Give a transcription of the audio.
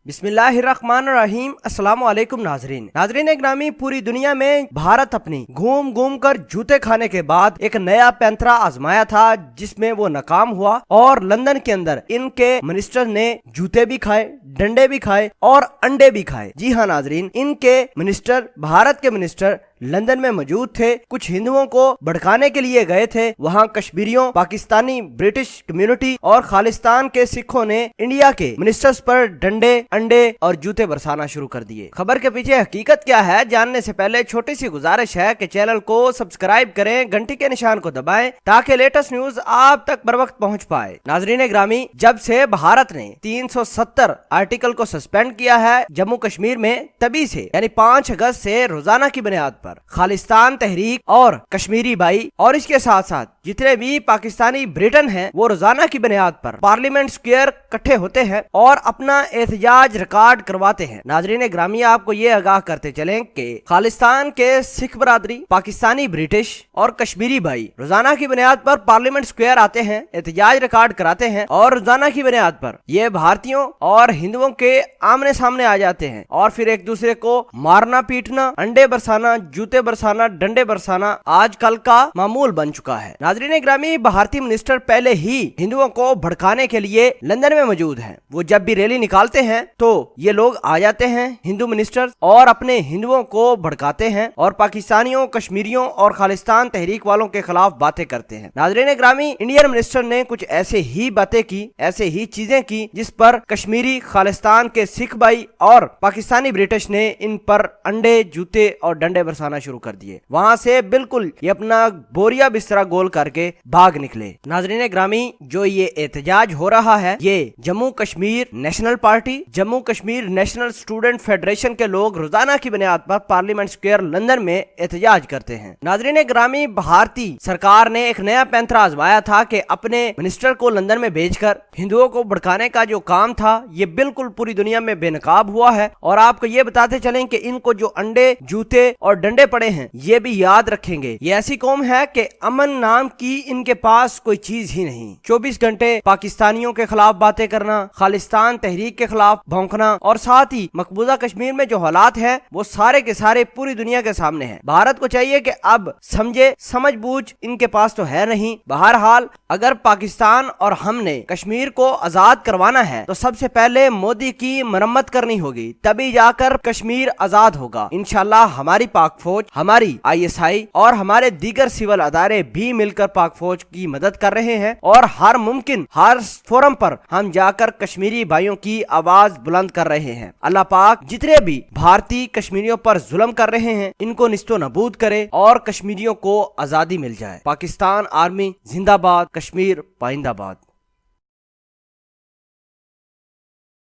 बिस्मिल्लाहिर्रहमानिर्रहीम। अस्सलाम वालेकुम नाजरीन ग्रामी, पूरी दुनिया में भारत अपनी घूम घूम कर जूते खाने के बाद एक नया पैंतरा आजमाया था जिसमें वो नाकाम हुआ और लंदन के अंदर इनके मिनिस्टर ने जूते भी खाए, डंडे भी खाए और अंडे भी खाए। जी हाँ नाजरीन, इनके मिनिस्टर, भारत के मिनिस्टर लंदन में मौजूद थे। कुछ हिंदुओं को भड़काने के लिए गए थे। वहाँ कश्मीरियों, पाकिस्तानी, ब्रिटिश कम्युनिटी और खालिस्तान के सिखों ने इंडिया के मिनिस्टर्स पर डंडे, अंडे और जूते बरसाना शुरू कर दिए। खबर के पीछे हकीकत क्या है, जानने से पहले छोटी सी गुजारिश है कि चैनल को सब्सक्राइब करें, घंटी के निशान को दबाएं ताकि लेटेस्ट न्यूज आप तक बर वक्त पहुँच पाए। नाजरीन ग्रामी, जब से भारत ने 370 आर्टिकल को सस्पेंड किया है जम्मू कश्मीर में, तभी से यानी 5 अगस्त से रोजाना की बुनियाद पर खालिस्तान तहरीक और कश्मीरी भाई और इसके साथ साथ जितने भी पाकिस्तानी ब्रिटेन हैं, वो रोजाना की बुनियाद पर पार्लियामेंट स्क्वायर इकट्ठे होते हैं और अपना एहतजाज रिकॉर्ड करवाते हैं। नाजरीन ग्रामी, आपको ये आगाह करते चलें कि खालिस्तान के सिख बरादरी, पाकिस्तानी, ब्रिटिश और कश्मीरी भाई रोजाना की बुनियाद पर पार्लियामेंट स्क्वायर आते हैं, एहतजाज रिकॉर्ड कराते हैं और रोजाना की बुनियाद पर ये भारतीयों और हिंदुओं के आमने सामने आ जाते हैं और फिर एक दूसरे को मारना, पीटना, अंडे बरसाना, जूते बरसाना, डंडे बरसाना आजकल का मामूल बन चुका है। नाजरीन ग्रामी, भारतीय मिनिस्टर पहले ही हिंदुओं को भड़काने के लिए लंदन में मौजूद हैं। वो जब भी रैली निकालते हैं तो ये लोग आ जाते हैं, हिंदू मिनिस्टर, और अपने हिंदुओं को भड़काते हैं और पाकिस्तानियों, कश्मीरियों और खालिस्तान तहरीक वालों के खिलाफ बातें करते हैं। नाजरीन ग्रामी, इंडियन मिनिस्टर ने कुछ ऐसे ही बातें की, ऐसे ही चीजें की जिस पर कश्मीरी, खालिस्तान के सिख भाई और पाकिस्तानी ब्रिटिश ने इन पर अंडे, जूते और डंडे बरसाना शुरू कर दिए। वहां से बिल्कुल ये अपना बोरिया बिस्तरा गोल करके भाग निकले। नाजरीन ग्रामी, जो ये एहतजाज हो रहा है, ये Jammu Kashmir national party, Jammu Kashmir national student federation के लोग रोजाना की बुनियाद पर पार्लियामेंट स्क्वायर लंदन में एहतजाज करते हैं। नाजरीन ग्रामी, भारतीय सरकार ने एक नया पैंतरा आजमाया था कि अपने मिनिस्टर को लंदन में भेजकर हिंदुओं को भड़काने का जो काम था, ये बिल्कुल पूरी दुनिया में बेनकाब हुआ है। और आपको ये बताते चलें कि इनको जो अंडे, जूते और डंडे पड़े हैं, ये भी याद रखेंगे। ये ऐसी कौम है कि अमन नाम की इनके पास कोई चीज ही नहीं। 24 घंटे पाकिस्तानियों के खिलाफ बातें करना, खालिस्तान तहरीक के खिलाफ भौंकना और साथ ही मकबूजा कश्मीर में जो हालात हैं वो सारे के सारे पूरी दुनिया के सामने हैं। भारत को चाहिए कि अब समझे, समझ बूझ इनके पास तो है नहीं। बहरहाल, अगर पाकिस्तान और हमने कश्मीर को आजाद करवाना है तो सबसे पहले मोदी की मरम्मत करनी होगी, तभी जाकर कश्मीर आजाद होगा। इंशाल्लाह हमारी पाक फौज, हमारी ISI और हमारे दीगर सिविल अदारे भी मिलकर पाक फौज की मदद कर रहे हैं और हर मुमकिन हर फोरम पर हम जाकर कश्मीरी भाइयों की आवाज बुलंद कर रहे हैं। अल्लाह पाक जितने भी भारतीय कश्मीरियों पर जुल्म कर रहे हैं, इनको निस्तो नबूद करे और कश्मीरियों को आजादी मिल जाए। पाकिस्तान आर्मी जिंदाबाद, कश्मीर पाइंदाबाद।